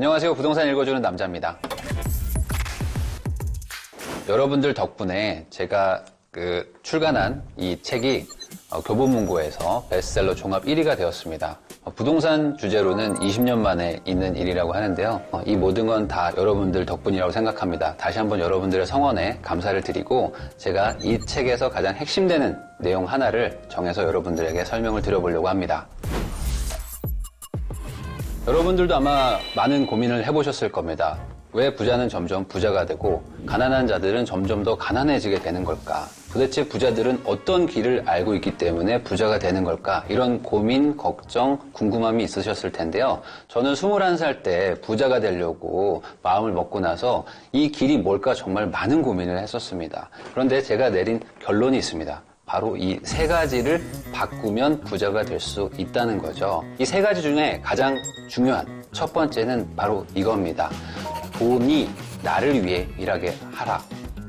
안녕하세요. 부동산 읽어주는 남자입니다. 여러분들 덕분에 제가 출간한 이 책이 교보문고에서 베스트셀러 종합 1위가 되었습니다. 부동산 주제로는 20년 만에 있는 일이라고 하는데요. 이 모든 건 다 여러분들 덕분이라고 생각합니다. 다시 한번 여러분들의 성원에 감사를 드리고 제가 이 책에서 가장 핵심되는 내용 하나를 정해서 여러분들에게 설명을 드려보려고 합니다. 여러분들도 아마 많은 고민을 해보셨을 겁니다. 왜 부자는 점점 부자가 되고 가난한 자들은 점점 더 가난해지게 되는 걸까? 도대체 부자들은 어떤 길을 알고 있기 때문에 부자가 되는 걸까? 이런 고민, 걱정, 궁금함이 있으셨을 텐데요. 저는 21살 때 부자가 되려고 마음을 먹고 나서 이 길이 뭘까 정말 많은 고민을 했었습니다. 그런데 제가 내린 결론이 있습니다. 바로 이 세 가지를 바꾸면 부자가 될 수 있다는 거죠. 이 세 가지 중에 가장 중요한 첫 번째는 바로 이겁니다. 돈이 나를 위해 일하게 하라.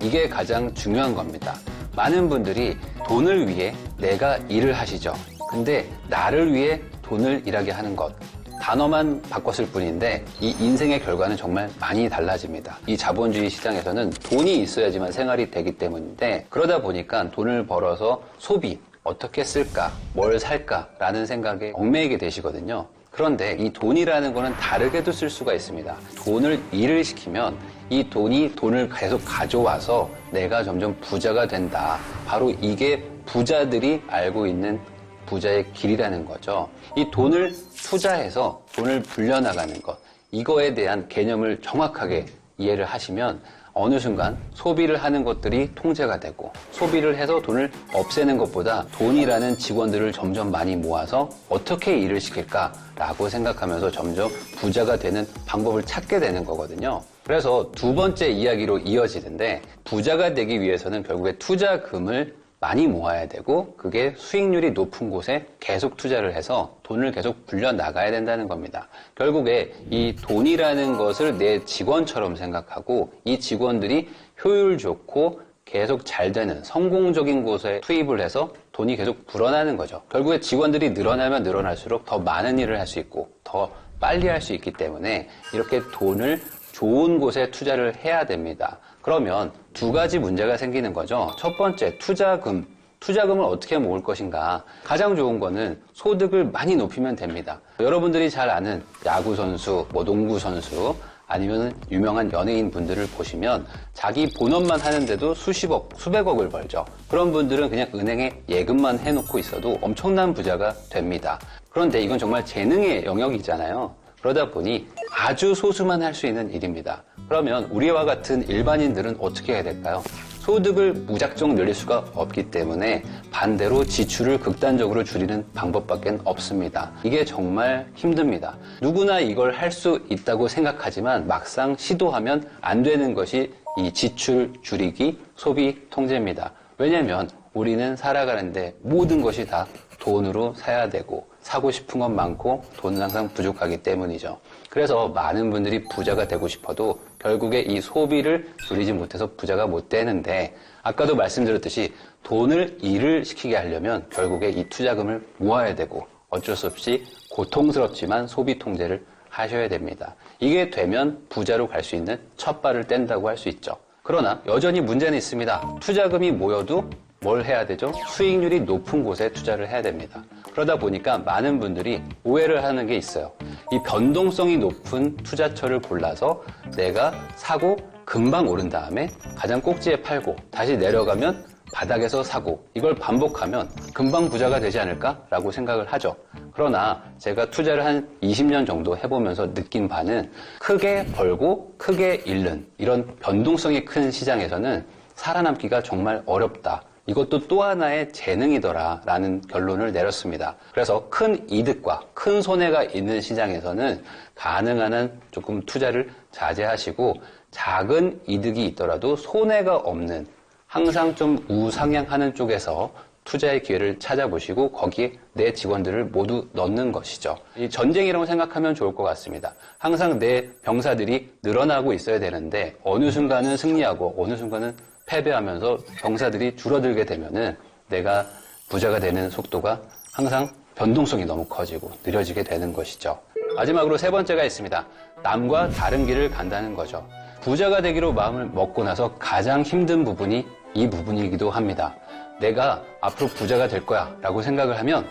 이게 가장 중요한 겁니다. 많은 분들이 돈을 위해 내가 일을 하시죠. 근데 나를 위해 돈을 일하게 하는 것. 단어만 바꿨을 뿐인데 이 인생의 결과는 정말 많이 달라집니다. 이 자본주의 시장에서는 돈이 있어야지만 생활이 되기 때문인데 그러다 보니까 돈을 벌어서 소비, 어떻게 쓸까, 뭘 살까라는 생각에 얽매이게 되시거든요. 그런데 이 돈이라는 거는 다르게도 쓸 수가 있습니다. 돈을 일을 시키면 이 돈이 돈을 계속 가져와서 내가 점점 부자가 된다. 바로 이게 부자들이 알고 있는 부자의 길이라는 거죠. 이 돈을 투자해서 돈을 불려나가는 것, 이거에 대한 개념을 정확하게 이해를 하시면 어느 순간 소비를 하는 것들이 통제가 되고 소비를 해서 돈을 없애는 것보다 돈이라는 직원들을 점점 많이 모아서 어떻게 일을 시킬까라고 생각하면서 점점 부자가 되는 방법을 찾게 되는 거거든요. 그래서 두 번째 이야기로 이어지는데 부자가 되기 위해서는 결국에 투자금을 많이 모아야 되고 그게 수익률이 높은 곳에 계속 투자를 해서 돈을 계속 불려나가야 된다는 겁니다. 결국에 이 돈이라는 것을 내 직원처럼 생각하고 이 직원들이 효율 좋고 계속 잘 되는 성공적인 곳에 투입을 해서 돈이 계속 불어나는 거죠. 결국에 직원들이 늘어나면 늘어날수록 더 많은 일을 할 수 있고 더 빨리 할 수 있기 때문에 이렇게 돈을 좋은 곳에 투자를 해야 됩니다. 그러면 두 가지 문제가 생기는 거죠. 첫 번째, 투자금. 투자금을 어떻게 모을 것인가. 가장 좋은 거는 소득을 많이 높이면 됩니다. 여러분들이 잘 아는 야구선수, 농구선수, 아니면 유명한 연예인 분들을 보시면 자기 본업만 하는데도 수십억, 수백억을 벌죠. 그런 분들은 그냥 은행에 예금만 해놓고 있어도 엄청난 부자가 됩니다. 그런데 이건 정말 재능의 영역이잖아요. 그러다 보니 아주 소수만 할 수 있는 일입니다. 그러면 우리와 같은 일반인들은 어떻게 해야 될까요? 소득을 무작정 늘릴 수가 없기 때문에 반대로 지출을 극단적으로 줄이는 방법밖에 없습니다. 이게 정말 힘듭니다. 누구나 이걸 할 수 있다고 생각하지만 막상 시도하면 안 되는 것이 이 지출 줄이기, 소비 통제입니다. 왜냐하면 우리는 살아가는데 모든 것이 다 돈으로 사야 되고 사고 싶은 건 많고 돈은 항상 부족하기 때문이죠. 그래서 많은 분들이 부자가 되고 싶어도 결국에 이 소비를 줄이지 못해서 부자가 못 되는데 아까도 말씀드렸듯이 돈을 일을 시키게 하려면 결국에 이 투자금을 모아야 되고 어쩔 수 없이 고통스럽지만 소비 통제를 하셔야 됩니다. 이게 되면 부자로 갈 수 있는 첫 발을 뗀다고 할 수 있죠. 그러나 여전히 문제는 있습니다. 투자금이 모여도 뭘 해야 되죠? 수익률이 높은 곳에 투자를 해야 됩니다. 그러다 보니까 많은 분들이 오해를 하는 게 있어요. 이 변동성이 높은 투자처를 골라서 내가 사고 금방 오른 다음에 가장 꼭지에 팔고 다시 내려가면 바닥에서 사고 이걸 반복하면 금방 부자가 되지 않을까라고 생각을 하죠. 그러나 제가 투자를 한 20년 정도 해보면서 느낀 바는 크게 벌고 크게 잃는 이런 변동성이 큰 시장에서는 살아남기가 정말 어렵다. 이것도 또 하나의 재능이더라라는 결론을 내렸습니다. 그래서 큰 이득과 큰 손해가 있는 시장에서는 가능한 한 조금 투자를 자제하시고 작은 이득이 있더라도 손해가 없는 항상 좀 우상향하는 쪽에서 투자의 기회를 찾아보시고 거기에 내 직원들을 모두 넣는 것이죠. 이 전쟁이라고 생각하면 좋을 것 같습니다. 항상 내 병사들이 늘어나고 있어야 되는데 어느 순간은 승리하고 어느 순간은 패배하면서 병사들이 줄어들게 되면은 내가 부자가 되는 속도가 항상 변동성이 너무 커지고 느려지게 되는 것이죠. 마지막으로 세 번째가 있습니다. 남과 다른 길을 간다는 거죠. 부자가 되기로 마음을 먹고 나서 가장 힘든 부분이 이 부분이기도 합니다. 내가 앞으로 부자가 될 거야 라고 생각을 하면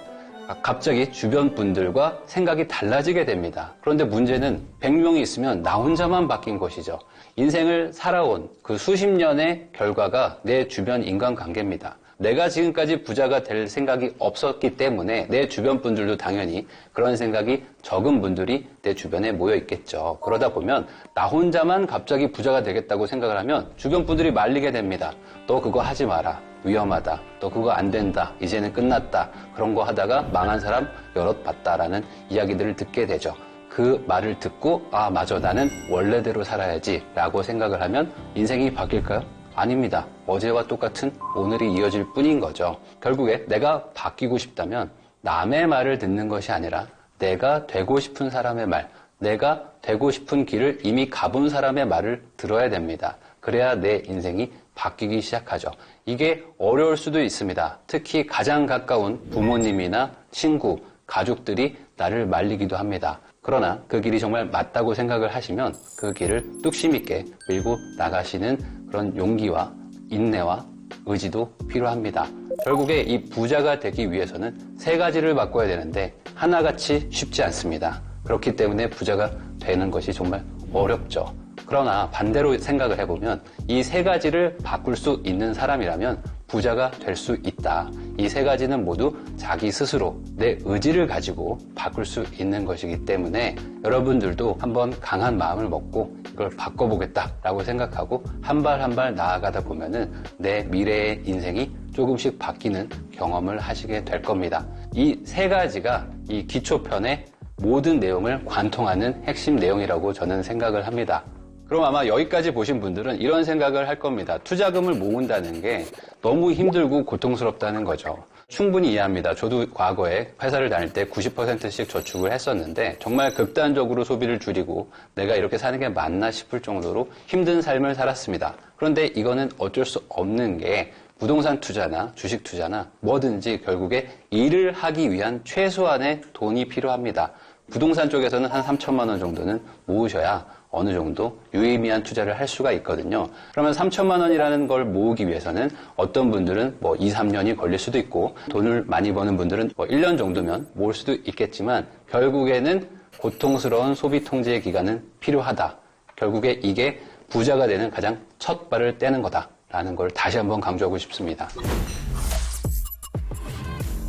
갑자기 주변 분들과 생각이 달라지게 됩니다. 그런데 문제는 100명이 있으면 나 혼자만 바뀐 것이죠. 인생을 살아온 그 수십 년의 결과가 내 주변 인간관계입니다. 내가 지금까지 부자가 될 생각이 없었기 때문에 내 주변 분들도 당연히 그런 생각이 적은 분들이 내 주변에 모여 있겠죠. 그러다 보면 나 혼자만 갑자기 부자가 되겠다고 생각을 하면 주변 분들이 말리게 됩니다. 너 그거 하지 마라. 위험하다. 너 그거 안 된다. 이제는 끝났다. 그런 거 하다가 망한 사람 여럿 봤다라는 이야기들을 듣게 되죠. 그 말을 듣고 아 맞아 나는 원래대로 살아야지 라고 생각을 하면 인생이 바뀔까요? 아닙니다. 어제와 똑같은 오늘이 이어질 뿐인 거죠. 결국에 내가 바뀌고 싶다면 남의 말을 듣는 것이 아니라 내가 되고 싶은 사람의 말, 내가 되고 싶은 길을 이미 가본 사람의 말을 들어야 됩니다. 그래야 내 인생이 바뀌기 시작하죠. 이게 어려울 수도 있습니다. 특히 가장 가까운 부모님이나 친구, 가족들이 나를 말리기도 합니다. 그러나 그 길이 정말 맞다고 생각을 하시면 그 길을 뚝심 있게 밀고 나가시는 그런 용기와 인내와 의지도 필요합니다. 결국에 이 부자가 되기 위해서는 세 가지를 바꿔야 되는데 하나같이 쉽지 않습니다. 그렇기 때문에 부자가 되는 것이 정말 어렵죠. 그러나 반대로 생각을 해보면 이 세 가지를 바꿀 수 있는 사람이라면 부자가 될 수 있다. 이 세 가지는 모두 자기 스스로 내 의지를 가지고 바꿀 수 있는 것이기 때문에 여러분들도 한번 강한 마음을 먹고 이걸 바꿔보겠다라고 생각하고 한 발 한 발 나아가다 보면은 내 미래의 인생이 조금씩 바뀌는 경험을 하시게 될 겁니다. 이 세 가지가 이 기초편의 모든 내용을 관통하는 핵심 내용이라고 저는 생각을 합니다. 그럼 아마 여기까지 보신 분들은 이런 생각을 할 겁니다. 투자금을 모은다는 게 너무 힘들고 고통스럽다는 거죠. 충분히 이해합니다. 저도 과거에 회사를 다닐 때 90%씩 저축을 했었는데 정말 극단적으로 소비를 줄이고 내가 이렇게 사는 게 맞나 싶을 정도로 힘든 삶을 살았습니다. 그런데 이거는 어쩔 수 없는 게 부동산 투자나 주식 투자나 뭐든지 결국에 일을 하기 위한 최소한의 돈이 필요합니다. 부동산 쪽에서는 한 3천만 원 정도는 모으셔야 어느 정도 유의미한 투자를 할 수가 있거든요. 그러면 3천만 원이라는 걸 모으기 위해서는 어떤 분들은 2, 3년이 걸릴 수도 있고 돈을 많이 버는 분들은 1년 정도면 모을 수도 있겠지만 결국에는 고통스러운 소비 통제 기간은 필요하다. 결국에 이게 부자가 되는 가장 첫 발을 떼는 거다라는 걸 다시 한번 강조하고 싶습니다.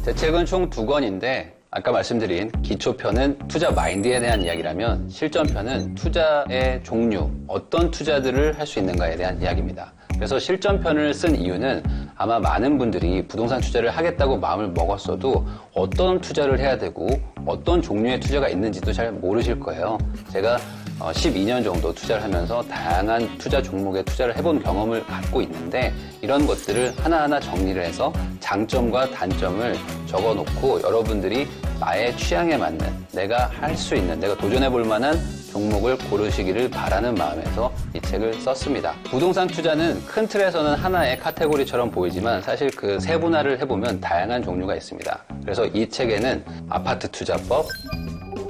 제 책은 총 2권인데 아까 말씀드린 기초편은 투자 마인드에 대한 이야기라면 실전편은 투자의 종류, 어떤 투자들을 할 수 있는가에 대한 이야기입니다. 그래서 실전편을 쓴 이유는 아마 많은 분들이 부동산 투자를 하겠다고 마음을 먹었어도 어떤 투자를 해야 되고 어떤 종류의 투자가 있는지도 잘 모르실 거예요. 제가 12년 정도 투자를 하면서 다양한 투자 종목에 투자를 해본 경험을 갖고 있는데 이런 것들을 하나하나 정리를 해서 장점과 단점을 적어놓고 여러분들이 나의 취향에 맞는 내가 할 수 있는 내가 도전해볼 만한 종목을 고르시기를 바라는 마음에서 이 책을 썼습니다. 부동산 투자는 큰 틀에서는 하나의 카테고리처럼 보이지만 사실 그 세분화를 해보면 다양한 종류가 있습니다. 그래서 이 책에는 아파트 투자법,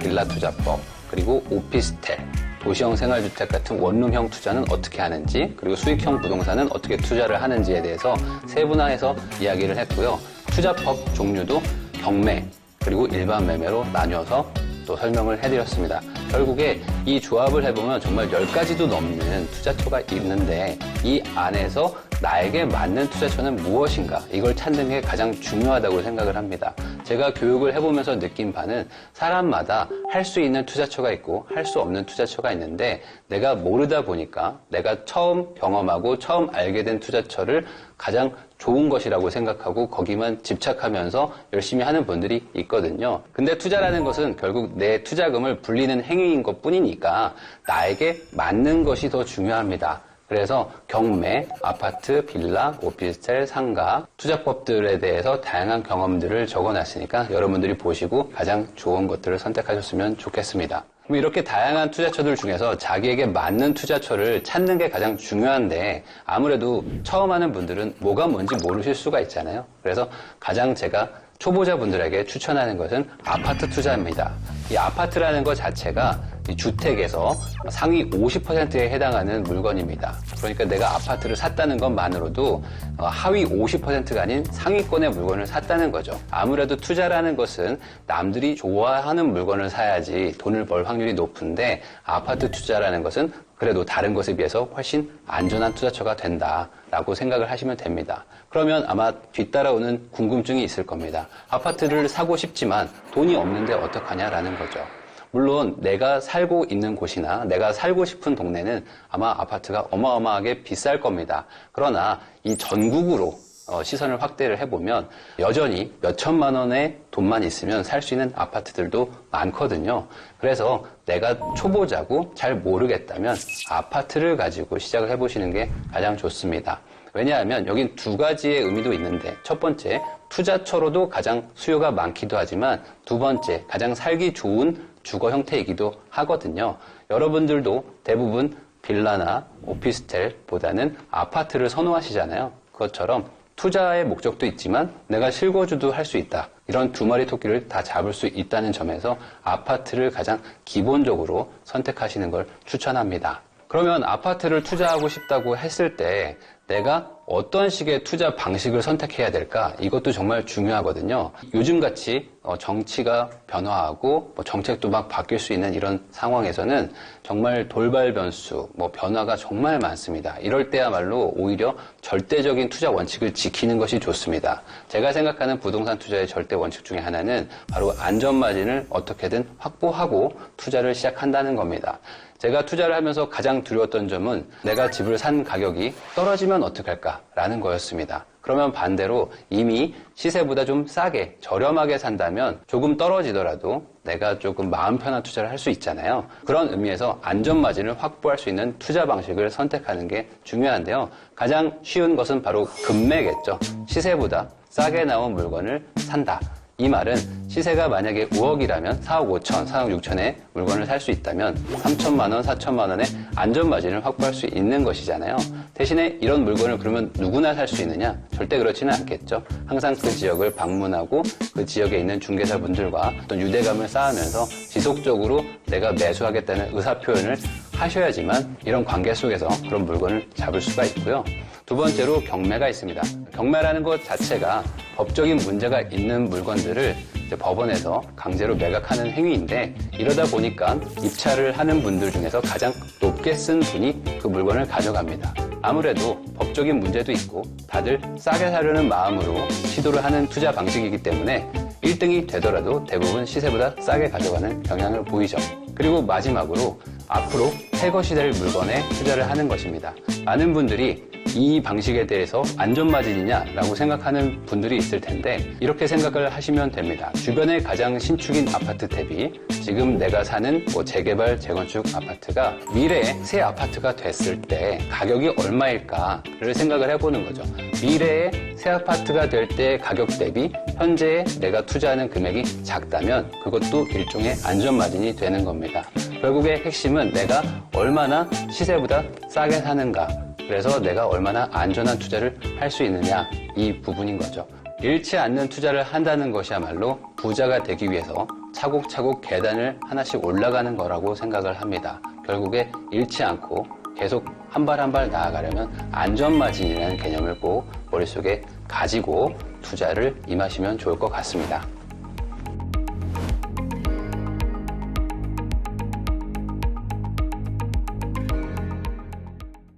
빌라 투자법, 그리고 오피스텔, 도시형 생활주택 같은 원룸형 투자는 어떻게 하는지, 그리고 수익형 부동산은 어떻게 투자를 하는지에 대해서 세분화해서 이야기를 했고요. 투자법 종류도 경매, 그리고 일반 매매로 나뉘어서 또 설명을 해드렸습니다. 결국에 이 조합을 해보면 정말 10가지도 넘는 투자처가 있는데 이 안에서 나에게 맞는 투자처는 무엇인가 이걸 찾는 게 가장 중요하다고 생각을 합니다. 제가 교육을 해보면서 느낀 바는 사람마다 할 수 있는 투자처가 있고 할 수 없는 투자처가 있는데 내가 모르다 보니까 내가 처음 경험하고 처음 알게 된 투자처를 가장 좋은 것이라고 생각하고 거기만 집착하면서 열심히 하는 분들이 있거든요. 근데 투자라는 것은 결국 내 투자금을 불리는 행위인 것 뿐이니까 나에게 맞는 것이 더 중요합니다. 그래서 경매, 아파트, 빌라, 오피스텔, 상가, 투자법들에 대해서 다양한 경험들을 적어놨으니까 여러분들이 보시고 가장 좋은 것들을 선택하셨으면 좋겠습니다. 그럼 이렇게 다양한 투자처들 중에서 자기에게 맞는 투자처를 찾는 게 가장 중요한데 아무래도 처음 하는 분들은 뭐가 뭔지 모르실 수가 있잖아요. 그래서 가장 제가 초보자분들에게 추천하는 것은 아파트 투자입니다. 이 아파트라는 것 자체가 이 주택에서 상위 50%에 해당하는 물건입니다. 그러니까 내가 아파트를 샀다는 것만으로도 하위 50%가 아닌 상위권의 물건을 샀다는 거죠. 아무래도 투자라는 것은 남들이 좋아하는 물건을 사야지 돈을 벌 확률이 높은데, 아파트 투자라는 것은 그래도 다른 것에 비해서 훨씬 안전한 투자처가 된다라고 생각을 하시면 됩니다. 그러면 아마 뒤따라오는 궁금증이 있을 겁니다. 아파트를 사고 싶지만 돈이 없는데 어떡하냐라는 거죠. 물론 내가 살고 있는 곳이나 내가 살고 싶은 동네는 아마 아파트가 어마어마하게 비쌀 겁니다. 그러나 이 전국으로 시선을 확대를 해보면 여전히 몇 천만 원의 돈만 있으면 살 수 있는 아파트들도 많거든요. 그래서 내가 초보자고 잘 모르겠다면 아파트를 가지고 시작을 해보시는 게 가장 좋습니다. 왜냐하면 여긴 두 가지의 의미도 있는데, 첫 번째, 투자처로도 가장 수요가 많기도 하지만 두 번째, 가장 살기 좋은 주거 형태이기도 하거든요. 여러분들도 대부분 빌라나 오피스텔보다는 아파트를 선호하시잖아요. 그것처럼 투자의 목적도 있지만 내가 실거주도 할 수 있다. 이런 두 마리 토끼를 다 잡을 수 있다는 점에서 아파트를 가장 기본적으로 선택하시는 걸 추천합니다. 그러면 아파트를 투자하고 싶다고 했을 때 내가 어떤 식의 투자 방식을 선택해야 될까? 이것도 정말 중요하거든요. 요즘같이 정치가 변화하고 정책도 막 바뀔 수 있는 이런 상황에서는 정말 돌발 변수, 변화가 정말 많습니다. 이럴 때야말로 오히려 절대적인 투자 원칙을 지키는 것이 좋습니다. 제가 생각하는 부동산 투자의 절대 원칙 중에 하나는 바로 안전마진을 어떻게든 확보하고 투자를 시작한다는 겁니다. 제가 투자를 하면서 가장 두려웠던 점은 내가 집을 산 가격이 떨어지면 어떡할까라는 거였습니다. 그러면 반대로 이미 시세보다 좀 싸게, 저렴하게 산다면 조금 떨어지더라도 내가 조금 마음 편한 투자를 할 수 있잖아요. 그런 의미에서 안전마진을 확보할 수 있는 투자 방식을 선택하는 게 중요한데요. 가장 쉬운 것은 바로 금매겠죠. 시세보다 싸게 나온 물건을 산다. 이 말은 시세가 만약에 5억이라면 4억 5천, 4억 6천에 물건을 살 수 있다면 3천만 원, 4천만 원의 안전마진을 확보할 수 있는 것이잖아요. 대신에 이런 물건을 그러면 누구나 살 수 있느냐? 절대 그렇지는 않겠죠. 항상 그 지역을 방문하고 그 지역에 있는 중개사분들과 어떤 유대감을 쌓으면서 지속적으로 내가 매수하겠다는 의사표현을 하셔야지만 이런 관계 속에서 그런 물건을 잡을 수가 있고요. 두 번째로 경매가 있습니다. 경매라는 것 자체가 법적인 문제가 있는 물건들을 법원에서 강제로 매각하는 행위인데, 이러다 보니까 입찰을 하는 분들 중에서 가장 높게 쓴 분이 그 물건을 가져갑니다. 아무래도 법적인 문제도 있고 다들 싸게 사려는 마음으로 시도를 하는 투자 방식이기 때문에 1등이 되더라도 대부분 시세보다 싸게 가져가는 경향을 보이죠. 그리고 마지막으로 앞으로 새 것이 될 물건에 투자를 하는 것입니다. 많은 분들이 이 방식에 대해서 안전마진이냐라고 생각하는 분들이 있을 텐데, 이렇게 생각을 하시면 됩니다. 주변에 가장 신축인 아파트 대비 지금 내가 사는 재개발, 재건축 아파트가 미래에 새 아파트가 됐을 때 가격이 얼마일까를 생각을 해보는 거죠. 미래에 새 아파트가 될 때 가격 대비 현재 내가 투자하는 금액이 작다면 그것도 일종의 안전마진이 되는 겁니다. 결국의 핵심은 내가 얼마나 시세보다 싸게 사는가, 그래서 내가 얼마나 안전한 투자를 할 수 있느냐, 이 부분인 거죠. 잃지 않는 투자를 한다는 것이야말로 부자가 되기 위해서 차곡차곡 계단을 하나씩 올라가는 거라고 생각을 합니다. 결국에 잃지 않고 계속 한 발 한 발 나아가려면 안전마진이라는 개념을 꼭 머릿속에 가지고 투자를 임하시면 좋을 것 같습니다.